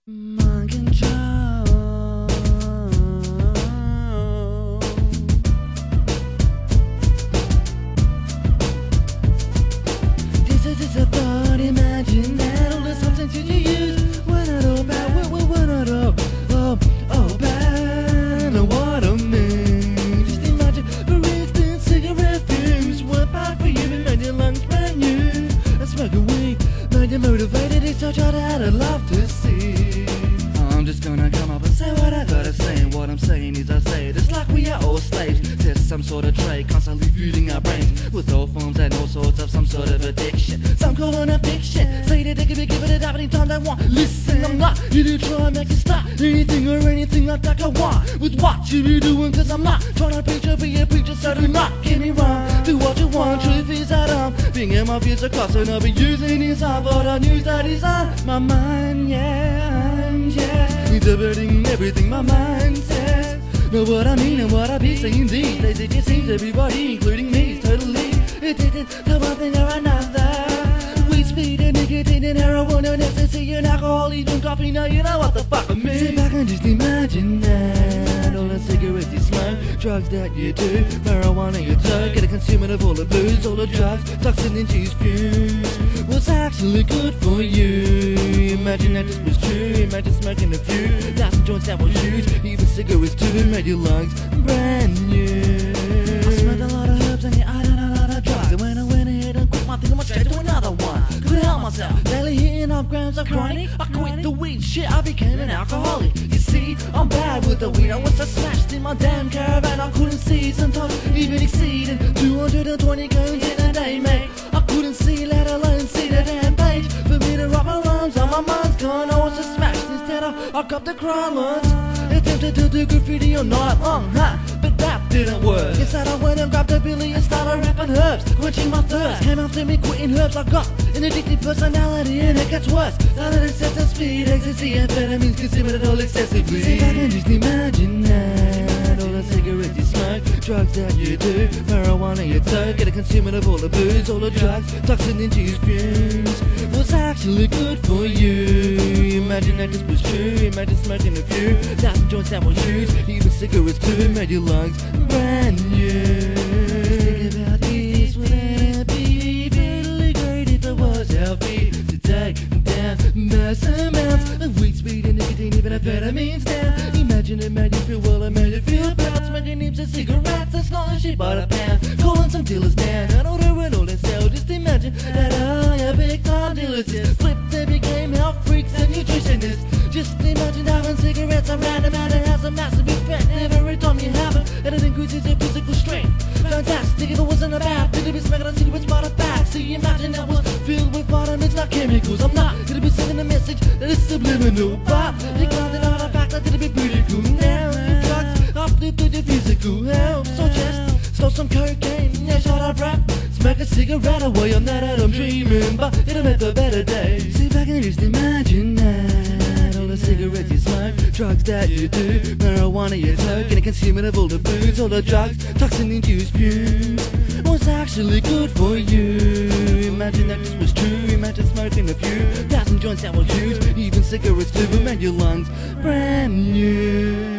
Mind control. This is a thought, imagine that all the substances you use were not all bad, were not all bad. Know what I mean? Just imagine, for instance, cigarette fumes were bad for you and made your lungs brand new. And smoking weed made you motivated, it's such hard I'd love to see. I'm just gonna come up and say what I gotta say, and what I'm saying is I say it. It's like we are all slaves to some sort of trade, constantly fueling our brains with all forms and all sorts of some sort of addiction. Some call it a fiction, say that they can be given it up anytime they want. Listen, I'm not here to try and make you stop anything or anything like that I want with what you be doing, cause I'm not trying to preach or be a preacher, so do not get me wrong. Do what you want, truth is that I'm being in my views across, and I'll be using this time for the news that is on my mind, yeah, interpreting everything my mind says. Know what I mean and what I be saying these days. It just seems everybody, including me, is totally addicted to one thing or another. Weed, speed, and nicotine, and heroin, and ecstasy, and alcohol, even coffee. Now you know what the fuck I mean. Sit back and just imagine that. All the cigarettes you smoke, drugs that you do, marijuana you took, get a consumer of all the booze, all the drugs, toxin induced fumes. What's actually good for you? Imagine that this was true. Imagine smoking a few thousand joints that were huge, even cigarettes too, and made your lungs brand new. I smoked a lot of herbs and I done a lot of drugs, and when I went ahead and quit one thing, I went straight to another one. Couldn't help myself, daily hitting up grams of chronic. I quit the weed shit, I became an alcoholic. You see, I'm bad with the weed. I was so smashed in my damn caravan, I couldn't see, sometimes even exceeding 220 cones in a day, mate. I couldn't see, let alone see the damn page. For me to rock my rhymes, on my mind's gone. I was so smashed instead I got the crime ones. Attempted to do graffiti all night long, but that didn't work. Instead I went and grabbed a billy and started rapping herbs, quenching my thirst. Came after me quitting herbs, I got an addictive personality, and it gets worse. Started excessive speed, ecstasy, amphetamines, consuming it all excessively. See, I can just imagine that. All the cigarettes you smoke, drugs that you do, marijuana you took, get a consumer of all the booze, all the drugs, toxin induced fumes. What's actually good for you? Imagine that this was true. Imagine smoking a few thousand joints that were huge, even cigarettes too, made your lungs brand new. Think about this, would it be really great if it was healthy to take down mass amounts of weed, speed, and nicotine, even amphetamines down? Imagine it made you feel well, it made you feel proud. Smoking nips of cigarettes, that's not a shit by the pound. Calling some dealers down and ordering all they sell. Just imagine that all your big time dealers just flipped and became health freaks and nutritionists. Just imagine having cigarettes around a man, it has a massive effect every time you have it, and it increases your physical strength. Fantastic if it wasn't about to be smoking on cigarettes by the back. See, imagine that was filled with vitamins, not chemicals. I'm not gonna be sending a message that is subliminal, but you got it out of fact that it'd be pretty cool. Now the drugs uplifted your physical health, so just snort some cocaine, yeah, shut up rap, smoke a cigarette away. I'm not out, I'm dreaming, but it'll make for better days. See if I can just imagine that. All the cigarettes you smoke, drugs that you do, marijuana you took, and a consumer of all the booze, all the drugs, toxin induced fumes. What's actually good for you? Imagine that this was true. Imagine smoking a few thousand joints that were huge, even cigarettes too, made your lungs brand new.